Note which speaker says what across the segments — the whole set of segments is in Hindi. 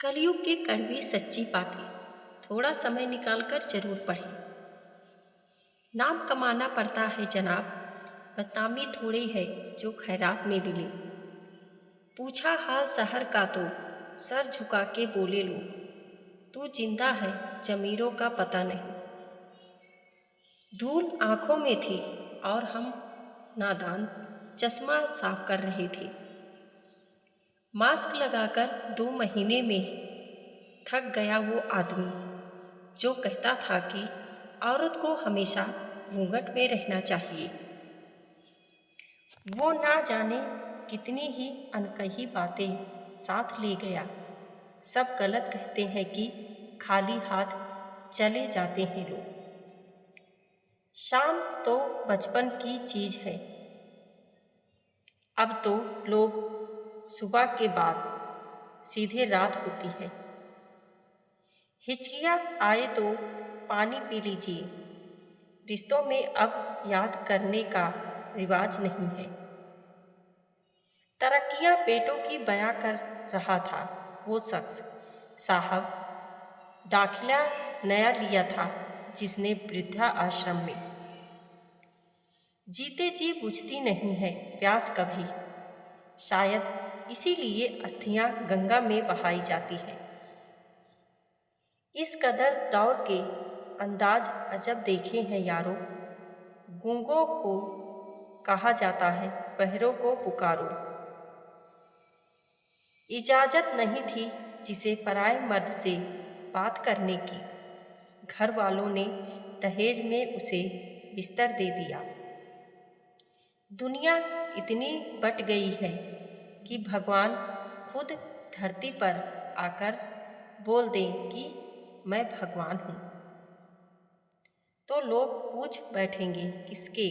Speaker 1: कलयुग की कड़वी सच्ची बातें थोड़ा समय निकालकर जरूर पढ़ें। नाम कमाना पड़ता है जनाब, बदनामी थोड़ी है जो खैरात में मिले। पूछा हाल शहर का तो सर झुका के बोले लोग, तू जिंदा है जमीरों का पता नहीं। धूल आंखों में थी और हम नादान चश्मा साफ कर रहे थे। मास्क लगाकर 2 महीने में थक गया वो आदमी जो कहता था कि औरत को हमेशा घूंघट में रहना चाहिए। वो ना जाने कितनी ही अनकही बातें साथ ले गया। सब गलत कहते हैं कि खाली हाथ चले जाते हैं लोग। शाम तो बचपन की चीज है, अब तो लोग सुबह के बाद सीधे रात होती है। हिचकियाँ आए तो पानी पी लीजिए, रिश्तों में अब याद करने का रिवाज नहीं है। तरक्कियां पेटों की बयां कर रहा था वो शख्स, साहब दाखिला नया लिया था जिसने वृद्धा आश्रम में। जीते जी बुझती नहीं है प्यास कभी, शायद इसीलिए अस्थियां गंगा में बहाई जाती है। इस कदर दौर के अंदाज अजब देखे हैं यारो, गूंगों को कहा जाता है बहरों को पुकारो। इजाजत नहीं थी जिसे पराए मर्द से बात करने की, घर वालों ने दहेज में उसे बिस्तर दे दिया। दुनिया इतनी बट गई है कि भगवान खुद धरती पर आकर बोल दें कि मैं भगवान हूँ, तो लोग पूछ बैठेंगे किसके।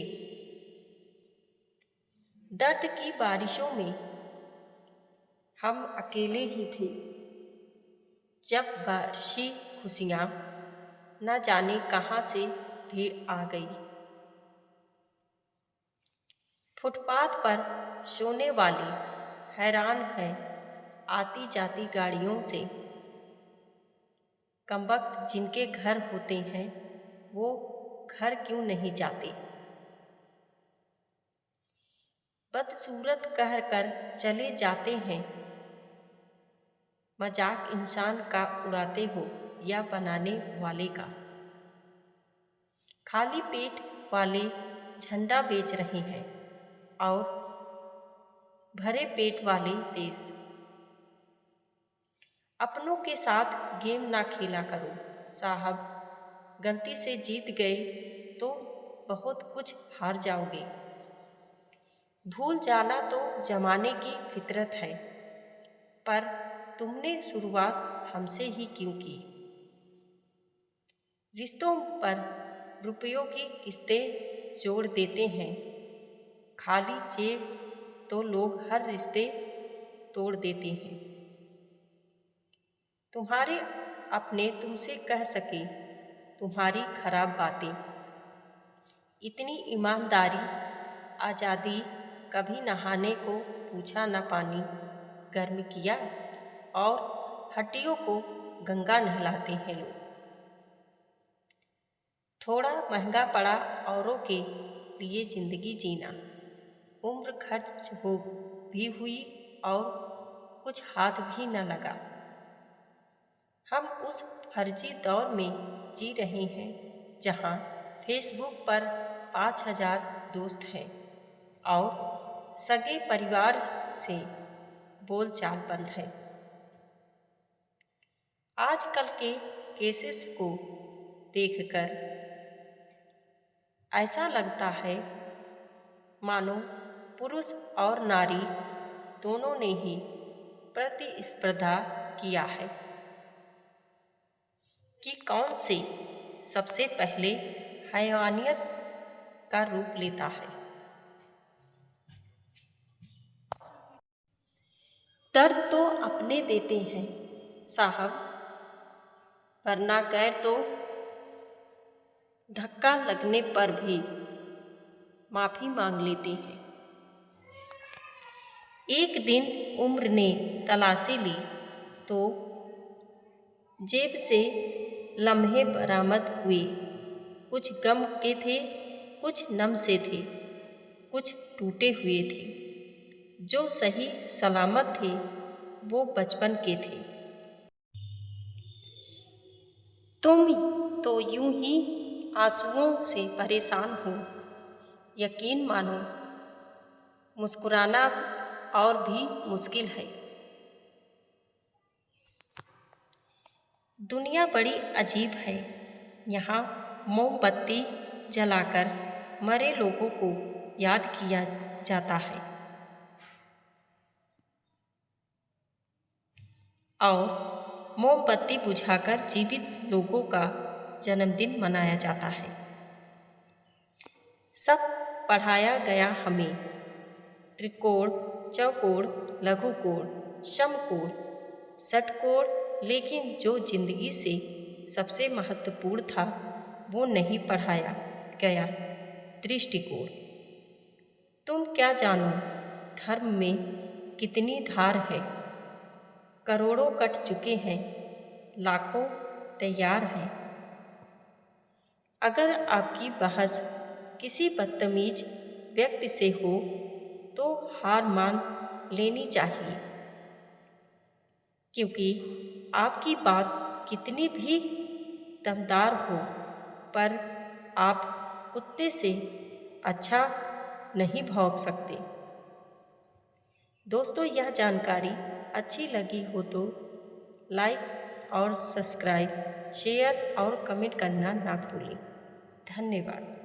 Speaker 1: दर्द की बारिशों में हम अकेले ही थे, जब बरसी खुशियाँ न जाने कहाँ से भीड़ आ गई। फुटपाथ पर सोने वाली हैरान है आती जाती गाड़ियों से। कमबख्त जिनके घर होते हैं वो घर क्यों नहीं जाते। बदसूरत कह कर चले जाते हैं, मजाक इंसान का उड़ाते हो या बनाने वाले का। खाली पेट वाले झंडा बेच रहे हैं और भरे पेट वाले देश। अपनों के साथ गेम ना खेला करो साहब, गलती से जीत गए तो बहुत कुछ हार जाओगे। भूल जाना तो जमाने की फितरत है, पर तुमने शुरुआत हमसे ही क्यों की। रिश्तों पर रुपयों की किस्तें जोड़ देते हैं, खाली जेब तो लोग हर रिश्ते तोड़ देते हैं। तुम्हारे अपने तुमसे कह सके तुम्हारी खराब बातें, इतनी ईमानदारी आज़ादी कभी नहाने को पूछा न पानी गर्म किया, और हड्डियों को गंगा नहलाते हैं लोग। थोड़ा महंगा पड़ा औरों के लिए जिंदगी जीना, उम्र खर्च हो भी हुई और कुछ हाथ भी न लगा। हम उस फर्जी दौर में जी रहे हैं जहाँ फेसबुक पर 5,000 दोस्त हैं और सगे परिवार से बोलचाल बंद है। आजकल के केसेस को देखकर ऐसा लगता है मानो पुरुष और नारी दोनों ने ही प्रतिस्पर्धा किया है कि कौन से सबसे पहले हैवानियत का रूप लेता है। दर्द तो अपने देते हैं साहब, वरना गैर तो धक्का लगने पर भी माफी मांग लेते हैं। एक दिन उम्र ने तलाशी ली तो जेब से लम्हे बरामद हुए। कुछ गम के थे, कुछ नम से थे, कुछ टूटे हुए थे। जो सही सलामत थे वो बचपन के थे। तुम तो यूं ही आंसुओं से परेशान हो। यकीन मानो, मुस्कुराना और भी मुश्किल है। दुनिया बड़ी अजीब है। यहाँ मोमबत्ती जलाकर मरे लोगों को याद किया जाता है और मोमबत्ती बुझाकर जीवित लोगों का जन्मदिन मनाया जाता है। सब पढ़ाया गया हमें, त्रिकोण, चौकोण, लघुकोण, समकोण, षटकोण, लेकिन जो जिंदगी से सबसे महत्वपूर्ण था वो नहीं पढ़ाया गया, दृष्टिकोण। तुम क्या जानो धर्म में कितनी धार है। करोड़ों कट चुके हैं, लाखों तैयार हैं। अगर आपकी बहस किसी बदतमीज व्यक्ति से हो तो हार मान लेनी चाहिए, क्योंकि आपकी बात कितनी भी दमदार हो पर आप कुत्ते से अच्छा नहीं भौंक सकते। दोस्तों, यह जानकारी अच्छी लगी हो तो लाइक और सब्सक्राइब, शेयर और कमेंट करना ना भूलें। धन्यवाद।